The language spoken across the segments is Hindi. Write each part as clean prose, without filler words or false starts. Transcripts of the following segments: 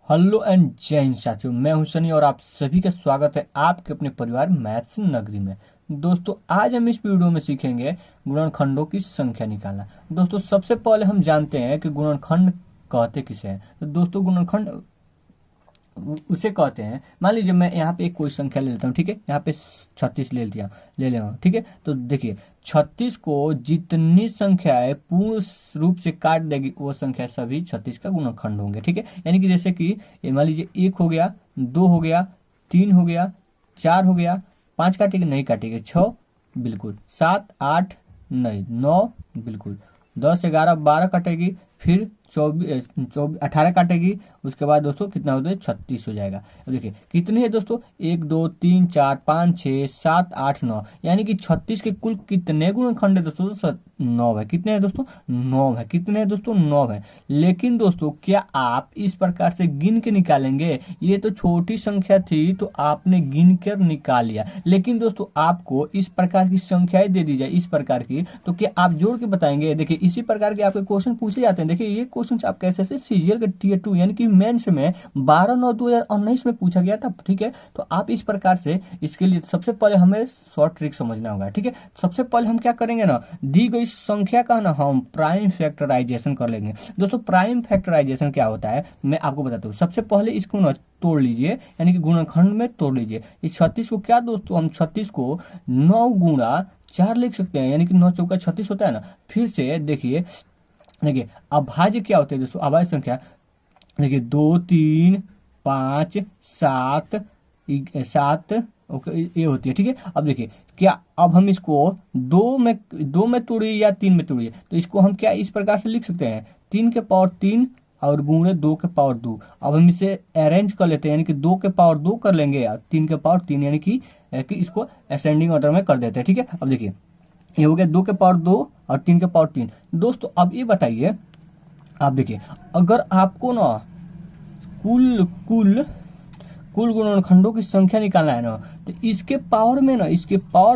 हेलो एंड जय हिंद साथियों, मैं हूं सनी और आप सभी का स्वागत है आपके अपने परिवार मैथ्स नगरी में। दोस्तों, आज हम इस वीडियो में सीखेंगे गुणनखंडों की संख्या निकालना। दोस्तों, सबसे पहले हम जानते हैं कि गुणनखंड कहते किसे हैं। तो दोस्तों, गुणनखंड उसे कहते हैं, मान लीजिए मैं यहाँ पे एक कोई संख्या ले लेता हूँ, ठीक है। यहाँ पे 36 ले ले हूँ, ठीक है। तो देखिए, 36 को जितनी संख्याएं पूर्ण रूप से काट देगी वो संख्या सभी 36 का गुणनखंड होंगे, ठीक है। यानी कि जैसे कि मान लीजिए 1 हो गया, 2 हो गया, 3 हो गया, 4 हो गया, 5 काटेगी नहीं काटेगी, 6 बिल्कुल, 7 8 नहीं, 9 बिल्कुल, 10 11 12 काटेगी, फिर 18 काटेगी। उसके बाद दोस्तों कितना होता है, 36 हो जाएगा। अब देखिए कितने है दोस्तों, 1 2 3 4 5 6 7 8 9, यानी कि 36 के कुल कितने गुणनखंड है दोस्तों, 9 है। कितने हैं दोस्तों, 9 है। कितने हैं दोस्तों, 9 है। लेकिन दोस्तों, क्या आप इस प्रकार से गिन के निकालेंगे? ये तो छोटी संख्या थी तो आपने गिन कर निकाल लिया, लेकिन दोस्तों आपको इस प्रकार की संख्याएं दे दी जाए, इस प्रकार की, तो क्या आप जोड़ के बताएंगे? देखिए इसी प्रकार के आपके क्वेश्चन पूछे जाते हैं। देखिए ये क्वेश्चन आप कैसे से सीजीएल के टीयर 2 यानी कि मेंस में 12/9/2019 में पूछा गया था, ठीक है। तो आप इस प्रकार से, इसके लिए सबसे पहले हमें शॉर्ट ट्रिक समझना होगा, ठीक है। सबसे पहले हम क्या करेंगे ना, दी गई संख्या का ना हम प्राइम फैक्टराइजेशन कर लेंगे। दोस्तों, प्राइम फैक्टराइजेशन क्या होता है मैं आपको बताता हूँ। सबसे पहले इसको ना तोड़ लीजिए, यानी कि गुणनखंड में तोड़ लीजिए। इस 36 को क्या दोस्तों, हम 36 को 9 गुणा 4 लिख सकते हैं, यानी कि 9 चौका 36 होता है ना। फिर से देखिए अभाज्य क्या होते हैं दोस्तों, अभाज्य संख्या देखिए 2 3 5 7 7 ये होती है, ठीक है। अब देखिए क्या, अब हम इसको दो में तोड़िए या 3 में तोड़िए, तो इसको हम क्या इस प्रकार से लिख सकते हैं, 3 के पावर 3 और गुणे 2 के पावर 2। अब हम इसे अरेंज कर लेते हैं, यानी कि 2 के पावर 2 कर लेंगे और 3 के पावर 3, यानी कि इसको असेंडिंग ऑर्डर में कर देते हैं, ठीक है। अब देखिए ये हो गया 2 के पावर 2 और 3 के पावर 3। दोस्तों अब ये बताइए, आप देखिए अगर आपको ना कुल कुल कुल गुणनखंडों की संख्या निकालना है ना, तो इसके पावर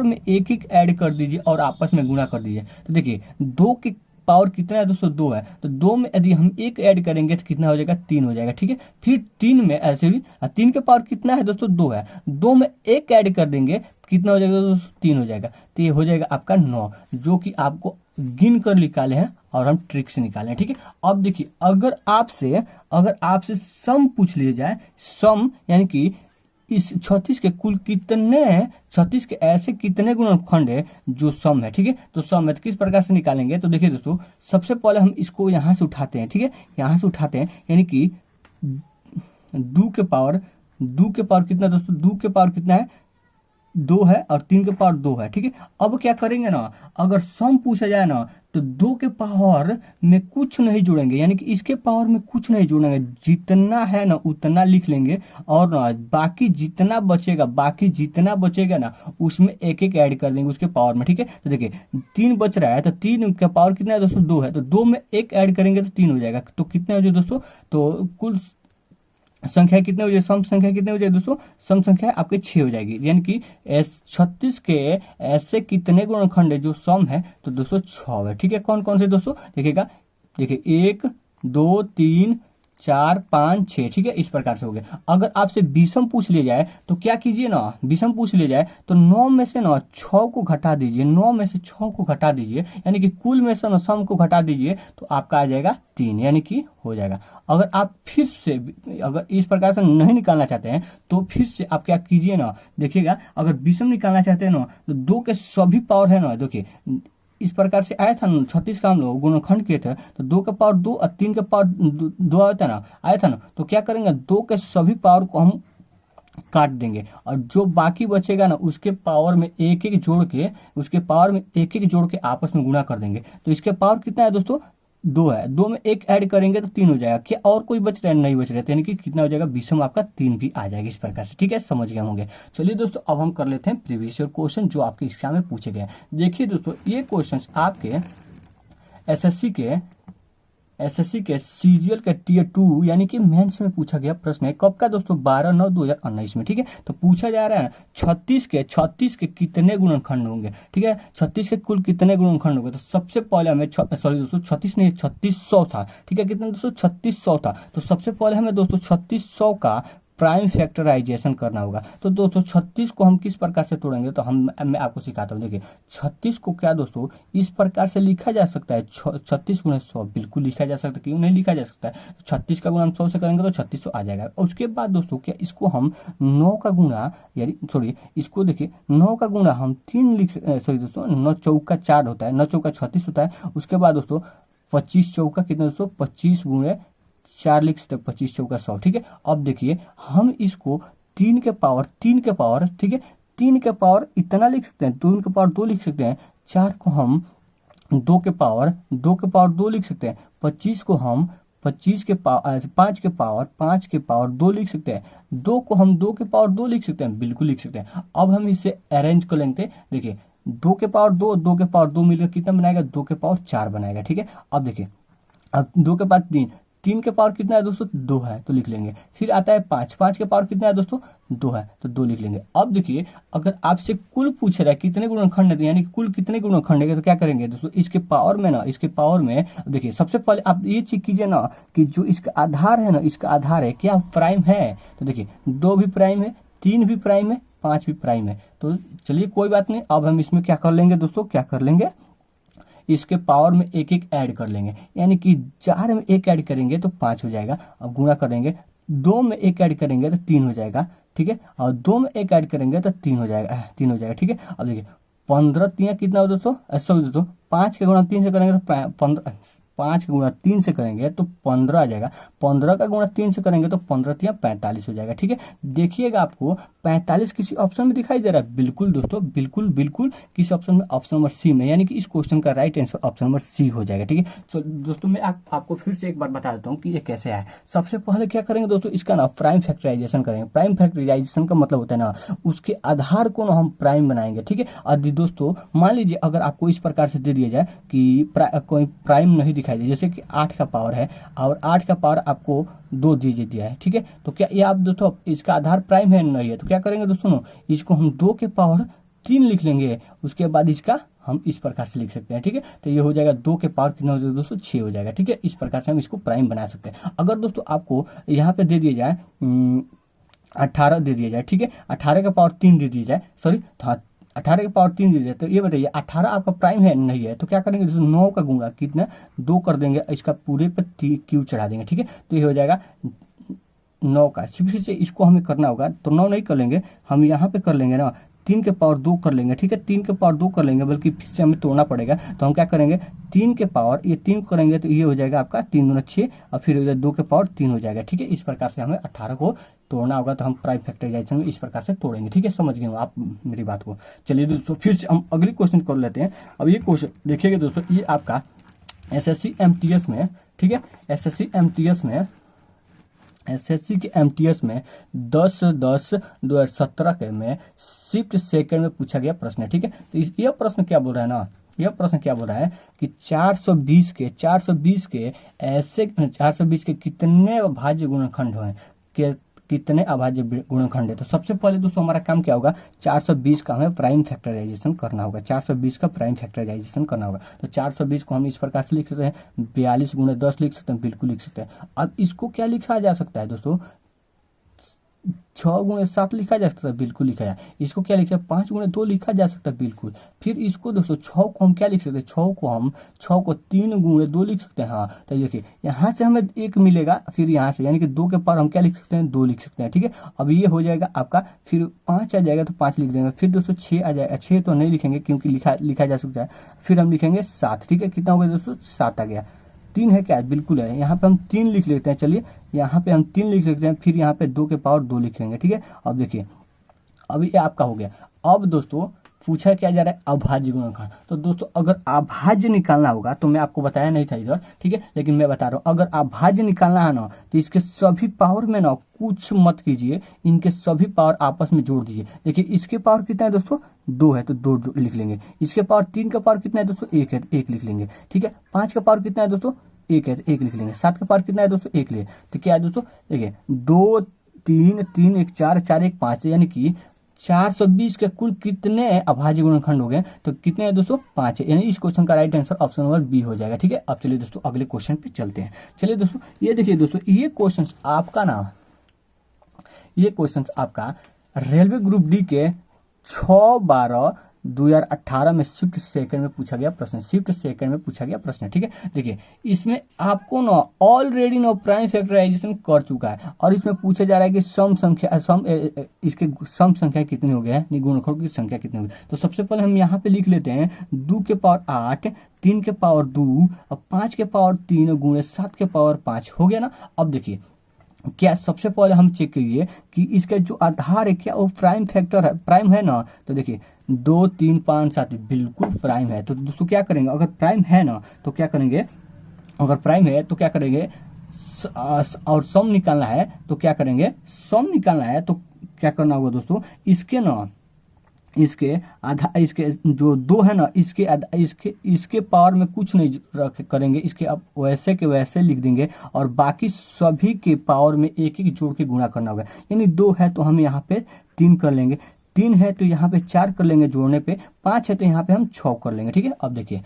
में एक एक ऐड कर दीजिए और आपस में गुणा कर दीजिए। तो देखिए 2 के पावर कितना है दोस्तों, 2 है। तो 2 में यदि हम एक ऐड करेंगे तो कितना हो जाएगा, 3 हो जाएगा, ठीक है। फिर 3 में ऐसे भी 3 के पावर कितना है दोस्तों, 2 है। 2 में एक ऐड कर देंगे कितना हो जाएगा दोस्तों, 3 हो जाएगा। तो ये हो जाएगा आपका 9, जो कि आपको गिन कर निकाले हैं और हम ट्रिक से निकाले हैं, ठीक है। अब देखिए अगर आपसे सम पूछ लिया जाए, सम यानी कि इस 36 के कुल कितने, 36 के ऐसे कितने गुणनखंड है जो सम है, ठीक है। तो सम है तो किस प्रकार से निकालेंगे, तो देखिए दोस्तों सबसे पहले हम इसको यहां से उठाते हैं, ठीक है। यहां से उठाते हैं, यानी कि 2 के पावर कितना दोस्तों, 2 के पावर कितना है, 2 है, और 3 के पावर 2 है, ठीक है। अब क्या करेंगे ना, अगर सम पूछा जाए ना, तो 2 के पावर में कुछ नहीं जोड़ेंगे, यानी कि इसके पावर में कुछ नहीं जोड़ेंगे, जितना है ना उतना लिख लेंगे, और ना बाकी जितना बचेगा ना उसमें एक एक ऐड कर देंगे उसके पावर में, ठीक है। तो देखिए 3 बच रहा है, तो 3 का पावर कितना है दोस्तों, 2 है। तो 2 में एक ऐड करेंगे तो 3 हो जाएगा। तो कितने हो जाए दोस्तों, तो कुल संख्या कितने हो जाए, सम संख्या कितने हो जाए दोस्तों, सम संख्या आपके 6 हो जाएगी। यानी कि 36 के ऐसे कितने गुणनखंड है जो सम है, तो दोस्तों 6 है, ठीक है। कौन कौन से दोस्तों देखिएगा, देखिए 1 2 3 4 5 6, ठीक है। इस प्रकार से हो गया। अगर आपसे विषम पूछ लिया जाए तो क्या कीजिए ना, विषम पूछ लिया जाए तो 9 में से ना 6 को घटा दीजिए, 9 में से 6 को घटा दीजिए, यानी कि कुल में से ना सम को घटा दीजिए, तो आपका आ जाएगा 3, यानी कि हो जाएगा। अगर आप फिर से अगर इस प्रकार से नहीं निकालना चाहते हैं तो फिर से आप क्या कीजिए ना, देखिएगा अगर विषम निकालना चाहते हैं ना, तो 2 के सभी पावर है ना, देखिए इस प्रकार से आया था ना, 36 का हम लोग गुणनखंड किए थे, तो 2 के पावर 2 और 3 के पावर 2 आया था ना, तो क्या करेंगे, 2 के सभी पावर को हम काट देंगे, और जो बाकी बचेगा ना उसके पावर में एक एक जोड़ के आपस में गुणा कर देंगे। तो इसके पावर कितना है दोस्तों, 2 है। 2 में एक ऐड करेंगे तो 3 हो जाएगा। क्या और कोई बच रहा है, नहीं बच रहा है, यानी कि कितना हो जाएगा, विषम आपका 3 भी आ जाएगा। इस प्रकार से, ठीक है, समझ गए होंगे। चलिए दोस्तों अब हम कर लेते हैं प्रीवियस ईयर क्वेश्चन जो आपके एग्जाम में पूछे गए। देखिए दोस्तों ये क्वेश्चन आपके एसएससी के एसएससी के सीजीएल के टीयर 2 यानी कि मेंस में पूछा गया प्रश्न है। कब का दोस्तों? 12/9/2019 में। ठीक है, तो पूछा जा रहा है 36 के कितने गुणनखंड होंगे। ठीक है, 36 के कुल कितने गुणनखंड होंगे। तो सबसे पहले हमें सॉरी दोस्तों 36 नहीं 3600 था। ठीक है, कितना दोस्तों? 3600 था। तो सबसे पहले हमें दोस्तों 3600 का प्राइम फैक्टराइजेशन करना होगा। तो दोस्तों 36 को हम किस प्रकार से तोड़ेंगे, तो मैं आपको सिखाता हूँ। देखिए 36 को क्या दोस्तों इस प्रकार से लिखा जा सकता है, 36 गुणे 100 बिल्कुल लिखा जा सकता है। क्यों नहीं लिखा जा सकता है? 36 का गुणा हम 100 से करेंगे तो 3600 आ जाएगा। और उसके बाद दोस्तों क्या इसको हम 9 का गुणा यानी सॉरी इसको देखिए 9 का गुणा हम 3 लिख सॉरी दोस्तों 9 चौका 4 होता है, 9 चौका 36 होता है। उसके बाद दोस्तों 25 चौका कितना दोस्तों 25 गुणे 4 लिख सकते हैं, 25 चौका 100। ठीक है, अब देखिए हम इसको 3 के पावर ठीक है 3 के पावर इतना लिख सकते हैं, 3 के पावर 2 लिख सकते हैं। 4 को हम 2 के पावर 2 लिख सकते हैं। 25 को हम 5 के पावर 2 लिख सकते हैं। 2 को हम 2 के पावर 2 लिख सकते हैं, बिल्कुल लिख सकते हैं। अब हम इसे अरेंज कर लेंगे। देखिए 2 के पावर 2 मिलकर कितना बनाएगा? 2 के पावर 4 बनाएगा। ठीक है, अब देखिए अब 2 के पावर 3 के पावर कितना है दोस्तों? 2 है, तो लिख लेंगे। फिर आता है 5 के पावर कितना है दोस्तों? 2 है, तो 2 लिख लेंगे। अब देखिए अगर आपसे कुल पूछ रहा है कितने गुणनखंड है, यानी कुल कितने गुणनखंड है, तो क्या करेंगे दोस्तों इसके पावर में देखिए सबसे पहले आप ये चीज कीजिए ना कि जो इसका आधार है ना, इसका आधार है क्या प्राइम है। तो देखिए 2 भी प्राइम है, 3 भी प्राइम है, 5 भी प्राइम है। तो चलिए कोई बात नहीं, अब हम इसमें क्या कर लेंगे दोस्तों, क्या कर लेंगे इसके पावर में एक ऐड कर लेंगे। यानी कि 4 में 1 ऐड करेंगे तो 5 हो जाएगा। अब गुणा करेंगे 2 में 1 ऐड करेंगे तो 3 हो जाएगा। ठीक है, और 2 में 1 ऐड करेंगे तो 3 हो जाएगा, 3 हो जाएगा। ठीक है, अब देखिए 15 3 कितना हो दोस्तों? सॉरी दोस्तों 5 के गुणा 3 से करेंगे तो 15, 5 का गुणा 3 से करेंगे तो 15 आ जाएगा। 15 का गुणा 3 से करेंगे तो 15 3 45 हो जाएगा। ठीक है, देखिएगा आपको 45 किसी ऑप्शन में दिखाई दे रहा है। बिल्कुल दोस्तों बिल्कुल किस ऑप्शन में? ऑप्शन नंबर सी में, यानी कि इस क्वेश्चन का right answer option number C हो जाएगा। ठीक है, तो दोस्तों मैं आपको फिर से एक बार बता देता हूँ कि ये कैसे है। सबसे पहले क्या करेंगे दोस्तों, इसका ना प्राइम फैक्टराइजेशन करेंगे। प्राइम फैक्टराइजेशन का मतलब होता है ना उसके आधार को ना हम प्राइम बनाएंगे। ठीक है, यदि दोस्तों मान लीजिए अगर आपको इस प्रकार से दे दिया जाए कि कोई प्राइम नहीं दिखाई दे, जैसे कि 8 का पावर है और 8 का पावर आपको 2 दीजिए दिया है। ठीक है, तो क्या ये आप दोस्तों इसका आधार प्राइम है नहीं है, तो क्या करेंगे दोस्तों इसको हम 2 के पावर 3 लिख लेंगे। उसके बाद इसका हम इस प्रकार से लिख सकते हैं। ठीक है, तो ये हो जाएगा 2 के पावर कितना हो जाएगा दोस्तों? 6 हो जाएगा। ठीक है, इस प्रकार से हम इसको प्राइम बना सकते हैं। अगर दोस्तों आपको यहाँ पे दे दिया जाए 18 दे दिया जाए, ठीक है 18 का पावर 3 दे दिया जाए, सॉरी 18 के पावर 3 दे दिया, तो ये बताइए 18 आपका प्राइम है नहीं है, तो क्या करेंगे दोस्तों 9 का गुणा कितना 2 कर देंगे, इसका पूरे पे क्यू चढ़ा देंगे। ठीक है, तो ये हो जाएगा 9 का। फिर से इसको हमें करना होगा, तो 9 नहीं कर लेंगे, हम यहाँ पे कर लेंगे ना 3 के पावर 2 कर लेंगे। ठीक है, 3 के पावर 2 कर लेंगे, बल्कि फिर से हमें तोड़ना पड़ेगा। तो हम क्या करेंगे 3 के पावर ये 3 करेंगे तो ये हो जाएगा आपका 3 दूना 6 और फिर 2 के पावर 3 हो जाएगा। ठीक है, इस प्रकार से हमें 18 को तोड़ना होगा, तो हम प्राइम फैक्टराइजेशन में इस प्रकार से तोड़ेंगे। ठीक है, समझ गए आप मेरी बात को। चलिए दोस्तों फिर से हम अगली क्वेश्चन कर लेते हैं। अब ये क्वेश्चन देखिएगा दोस्तों, ये आपका एसएससी एमटीएस में, ठीक है एसएससी के एमटीएस में 10/10/2017 के में शिफ्ट सेकंड में पूछा गया प्रश्न है। ठीक है, तो यह प्रश्न क्या बोल रहा है ना, यह प्रश्न क्या बोल रहा है कि 420 के ऐसे 420 के कितने अभाज्य गुणनखंड हैं, कितने अभाज्य गुणनखंड है। तो सबसे पहले दोस्तों हमारा काम क्या होगा, 420 का हमें प्राइम फैक्टराइजेशन करना होगा। 420 का प्राइम फैक्टराइजेशन करना होगा, तो 420 को हम इस प्रकार से लिख सकते हैं 42 गुणे 10 लिख सकते हैं, बिल्कुल लिख सकते हैं। अब इसको क्या लिखा जा सकता है दोस्तों 6 गुणे 7 लिखा जा सकता है, बिल्कुल लिखा जाए। इसको क्या लिखा है 5 गुणे 2 लिखा जा सकता है, बिल्कुल। फिर इसको दोस्तों 6 को हम क्या लिख सकते हैं, 6 को 3 गुणे 2 लिख सकते हैं। हाँ, तो देखिए यहाँ से हमें 1 मिलेगा, फिर यहाँ से यानी कि 2 के पावर हम क्या लिख सकते हैं 2 लिख सकते हैं। ठीक है, अब ये हो जाएगा आपका, फिर 5 आ जाएगा तो 5 लिख देंगे, फिर दोस्तों 6 आ जाएगा, 6 तो नहीं लिखेंगे क्योंकि लिखा जा सकता है, फिर हम लिखेंगे 7। ठीक है, कितना हो गया दोस्तों 7 आ गया। 3 है क्या, बिल्कुल है, यहाँ पे हम 3 लिख लेते हैं। चलिए यहाँ पे हम 3 लिख सकते हैं, फिर यहाँ पे 2 के पावर 2 लिखेंगे। ठीक है, अब देखिए अब ये आपका हो गया। अब दोस्तों पूछा क्या जा रहा है अभाज्य गुणनखंड। तो दोस्तों अगर अभाज्य निकालना होगा, तो मैं आपको बताया नहीं था इधर, ठीक है, लेकिन मैं बता रहा हूँ, अगर अभाज्य निकालना है ना तो इसके सभी पावर में ना कुछ मत कीजिए, इनके सभी पावर आपस में जोड़ दीजिए। देखिए इसके पावर कितना है दोस्तों 2 है, तो 2 लिख लेंगे। इसके पावर 3 का पावर कितना है दोस्तों 1 है, 1 लिख लेंगे। ठीक है, 5 का पावर कितना है दोस्तों एक है तो एक लिख लेंगे। 7 का पावर कितना है दोस्तों, एक लिए, तो क्या है दोस्तों, देखिए 2 3 3 1 4 4 1 5, यानी कि 420 के कुल कितने अभाज्य गुणनखंड हो गए, तो कितने हैं दोस्तों, 5 है, यानी इस क्वेश्चन का right answer option number B हो जाएगा। ठीक है, अब चलिए दोस्तों अगले क्वेश्चन पे चलते हैं। चलिए दोस्तों ये देखिए दोस्तों, ये क्वेश्चन आपका ना, ये क्वेश्चन आपका रेलवे ग्रुप डी के 6/12/2018 में शिफ्ट सेकंड में पूछा गया प्रश्न, शिफ्ट सेकंड में पूछा गया प्रश्न। ठीक है, देखिए इसमें आपको ना ऑलरेडी ना प्राइम फैक्टराइजेशन कर चुका है, और इसमें पूछा जा रहा है कि सम संख्या इसके सम संख्या कितनी हो गया है, गुणनखंड की संख्या कितनी होगी। तो सबसे पहले हम यहाँ पे लिख लेते हैं 2 के पावर 8, 3 के पावर 2 और 5 के पावर 3 गुणे 7 के पावर 5 हो गया ना। अब देखिए क्या सबसे पहले हम चेक करिए कि इसका जो आधार है क्या वो प्राइम फैक्टर है, प्राइम है ना। तो देखिए 2 3 5 7 बिल्कुल प्राइम है। तो दोस्तों क्या करेंगे, अगर प्राइम है ना तो क्या करेंगे, अगर प्राइम है तो क्या करेंगे, और सम निकालना है तो क्या करेंगे, सम निकालना है तो क्या करना होगा दोस्तों, इसके ना इसके आधा, इसके जो 2 है ना, इसके पावर में कुछ नहीं रख करेंगे, इसके अब वैसे के वैसे लिख देंगे, और बाकी सभी के पावर में एक एक जोड़ के गुणा करना होगा। यानी 2 है तो हम यहाँ पे 3 कर लेंगे, 3 है तो यहाँ पे 4 कर लेंगे जोड़ने पे, 5 है तो यहाँ पे हम 6 कर लेंगे। ठीक है, अब देखिए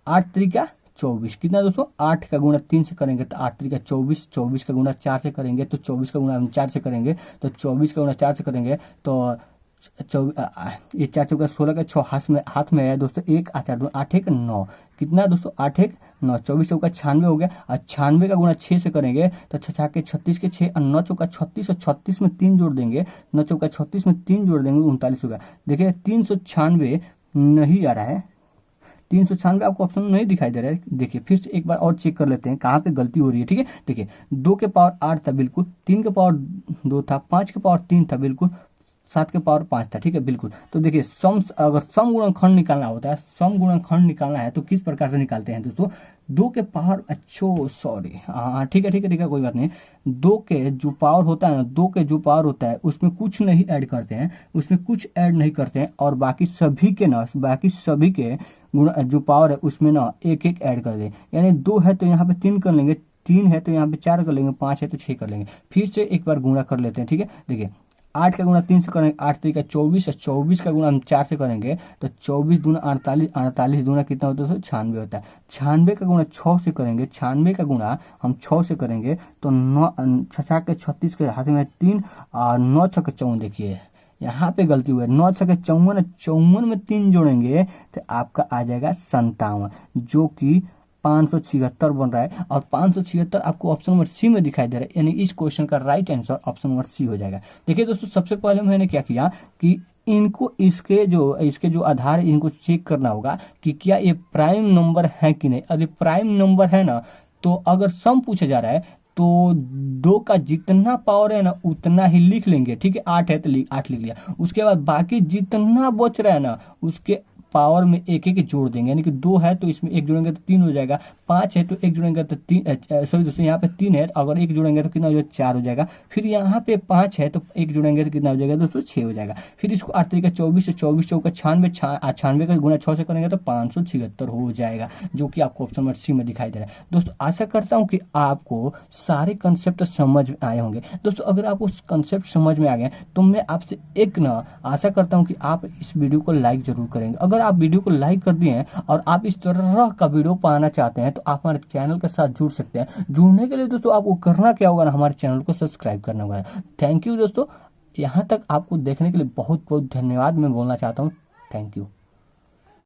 8 त्रिका 24 कितना दोस्तों, 8 का गुणा 3 से करेंगे तो 8 त्रिका 24, 24 का गुणा 4 से करेंगे तो 24 का गुणा हम 4 से करेंगे तो 24 का गुणा 4 से करेंगे तो ये 4 चौका 16 का 6 हाथ में है दोस्तों, 1 4 2 8 1 9 कितना दोस्तों, 8 1 9, 24 चौका 96 हो गया, और 96 का गुणा 6 से करेंगे तो 6 के 36 के 6 और 9 चौका 36 और 36 में 3 जोड़ देंगे, 9 चौका 36 में 3 जोड़ देंगे 39 होगा। देखिए 396 नहीं आ रहा है, 396 आपको ऑप्शन नहीं दिखाई दे रहा है। देखिए फिर से एक बार और चेक कर लेते हैं कहाँ पे गलती हो रही है। ठीक है, देखिए 2 के पावर 8 था बिल्कुल, 3 के पावर 2 था, 5 के पावर 3 था बिल्कुल, 7 के पावर 5 था। ठीक है बिल्कुल। तो देखिए अगर सम गुणनखंड निकालना होता है, सम गुणनखंड निकालना है तो किस प्रकार से निकालते हैं दोस्तों, 2 के पावर सॉरी हाँ ठीक है कोई बात नहीं, 2 के जो पावर होता है ना, 2 के जो पावर होता है उसमें कुछ नहीं ऐड करते हैं, उसमें कुछ ऐड नहीं करते हैं, और बाकी सभी के गुण जो पावर है उसमें ना एक एक ऐड कर दें। यानी 2 है तो यहाँ पे 3 कर लेंगे, 3 है तो यहाँ पे 4 कर लेंगे, 5 है तो 6 कर लेंगे। फिर से एक बार गुणा कर लेते हैं। ठीक है, देखिए 8 का गुणा 3 से करेंगे, 8 3 का 24, और 24 का गुणा हम 4 से करेंगे तो 24 दूना 48, 48 दूना कितना होता है, 96 होता है। 96 का गुणा 6 से करेंगे, 96 का गुणा हम 6 से करेंगे तो 9 6 के 36 के हाथ में 3 और 9 6 के 54, देखिए यहाँ पे गलती हुई है, 9 6 के 54, 54 में 3 जोड़ेंगे तो आपका आ जाएगा 57, जो कि 576 बन रहा है, और 576 आपको ऑप्शन नंबर सी में दिखाई दे रहा है, यानी इस क्वेश्चन का right answer option number C हो जाएगा। देखिए दोस्तों सबसे पहले मैंने क्या किया कि इनको इसके जो आधार है इनको चेक करना होगा कि क्या ये प्राइम नंबर है कि नहीं। यदि प्राइम नंबर है ना तो अगर सम पूछा जा रहा है तो 2 का जितना पावर है ना उतना ही लिख लेंगे। ठीक है, 8 है तो 8 लिख लिया, उसके बाद बाकी जितना बच रहा है ना उसके पावर में एक एक जोड़ देंगे। यानी कि 2 है तो इसमें 1 जोड़ेंगे तो 3 हो जाएगा, 5 है तो 1 जोड़ेंगे तो 3, सॉरी दोस्तों यहाँ पे 3 है, अगर 1 जोड़ेंगे तो कितना हो जाएगा, 4 हो जाएगा। फिर यहाँ पे 5 है तो 1 जोड़ेंगे तो कितना हो जाएगा दोस्तों, 6 हो जाएगा। फिर इसको 8 तरीका 24, 24 चौका 96, 96 का गुणा 6 से करेंगे तो 576 हो जाएगा, जो कि आपको ऑप्शन नंबर सी में दिखाई दे रहा है। दोस्तों आशा करता हूँ कि आपको सारे कंसेप्ट समझ में आए होंगे। दोस्तों अगर आपको कंसेप्ट समझ में आ गए तो मैं आपसे एक ना आशा करता हूँ कि आप इस वीडियो को लाइक जरूर करेंगे। अगर आप वीडियो को लाइक कर दिए हैं और आप इस तरह का वीडियो पाना चाहते हैं तो आप हमारे चैनल के साथ जुड़ सकते हैं। जुड़ने के लिए दोस्तों आपको करना क्या होगा ना, हमारे चैनल को सब्सक्राइब करना होगा। थैंक यू दोस्तों, यहाँ तक आपको देखने के लिए बहुत बहुत धन्यवाद मैं बोलना चाहता हूँ। Thank you.